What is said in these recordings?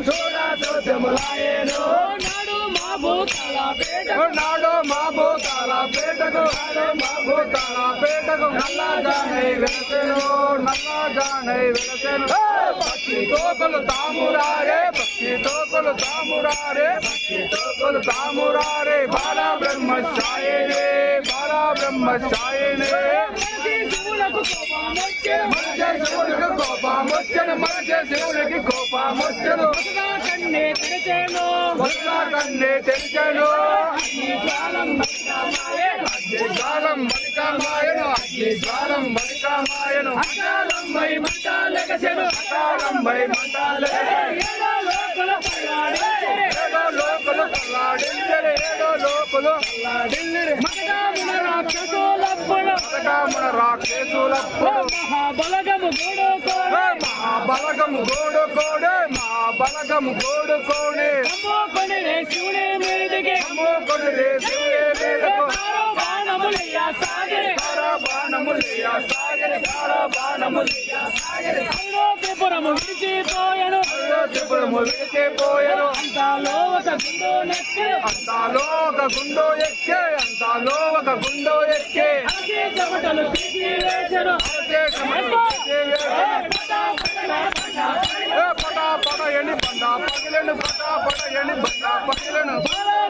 చూడా చోద్యములాయేనో నాడు మా భూతాల పేటకు నల్లా జానై వెలసెను పక్షి తోకలు తామురారే బాలా బ్రహ్మచాయనే శివులకు శివుడికి కోపమొచ్చెను కన్నే తెరిచేను జ్వాలం మలికామాయను అకాలంబై మంటాలెగసెను ఏడో లోకలు తల్లాడించరు మగడామున రాక్షసులప్పుడు మహాబలగము గోడు కోడే అమ్మోకొని రే శివుడే మీదికి బాణములయ్యా సాగరే త్రిపురము విడిచిపోయను అంతాలో ఒక గుండో ఎక్కే అలసి చెమటలు తీసి వేసరు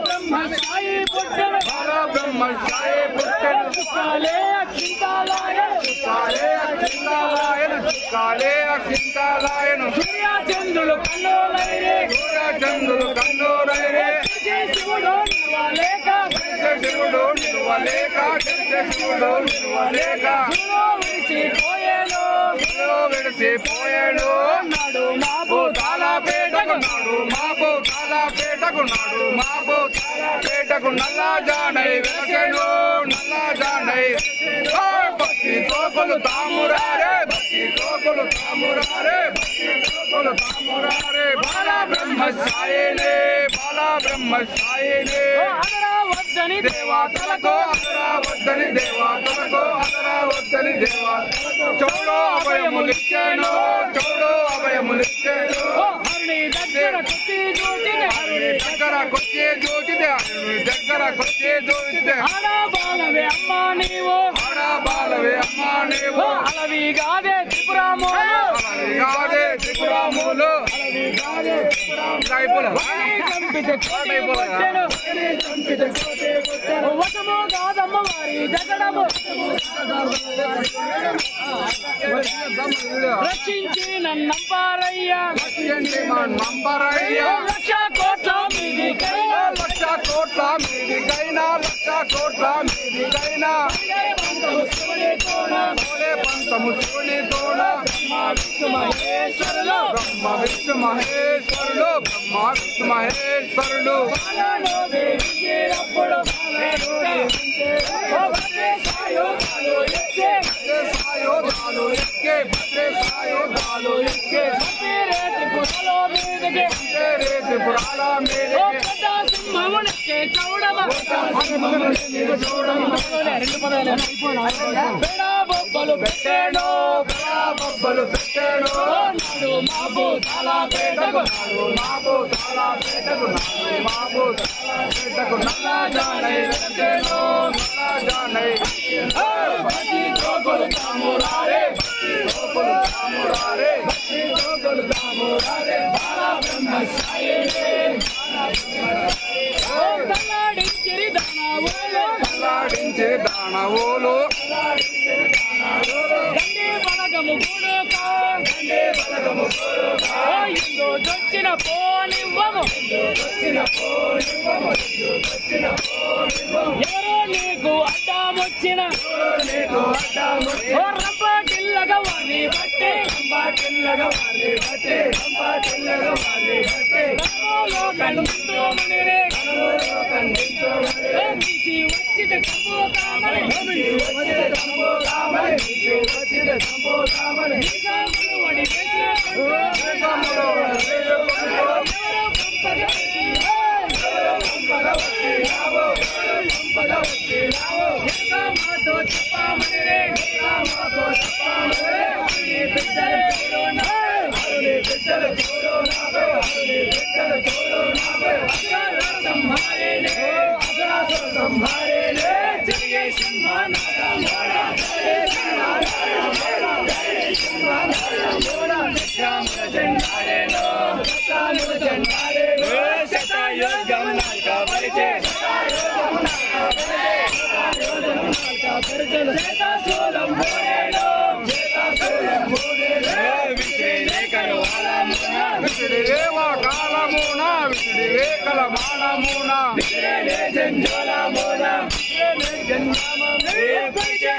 బ్రహ్మసాయి పుట్టెను చుక్కాలే అక్షింతాలాయను సూర్యచంద్రులు కన్నులైరే శివుడు నిలువలేక విడిచిపోయాడు నాడు మాబో తాళపేటకు నల్లా జానై వెలసెను భక్తి తోకలు తామురారే బాలా బ్రహ్మచాయనే వద్దని దేవాతలకో చౌడో అభయములిచ్చాను హరుని దగ్గర కొచ్చే జ్యోతిదే ఆడబాలవే అమ్మా నీవు అలవిగాదే త్రిపురాములు చంపితే వశము కాదమ్మ వారి జగడము రక్షించి నన్నంపారయ్యా లక్ష కోట్ల మీదికైనా పంతము శివుని తోడ బ్రహ్మ విష్ణు మహేశ్వరుడు బొబ్బలు పెట్టాడు మాబు చాలా పేటకు నల్లా జానై తామురారే బాలా బ్రహ్మచాయనే తల్లాడించే దానవులు దండే బలగము ఇందో దొచ్చిన పోనివ్వము ఎవరో నీకు అడ్డామొచ్చిన రంపాకిల్లగా వారిని బట్టి తీసి వచ్చిన చెప్పమని విసిడిరేవా కాలమున విసిడిరే కలమానమున విసిరే జంజాలమున విసిరే జన్మమున పరిచయ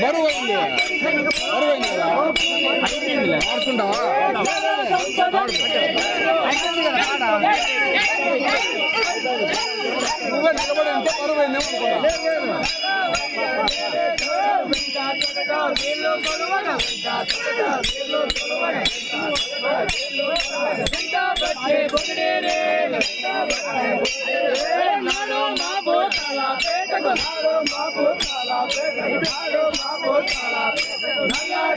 బరువైంది కదా ఆడుకుంటావా నువ్వే నిలబడి అంటే బరువైంది అనుకుంటా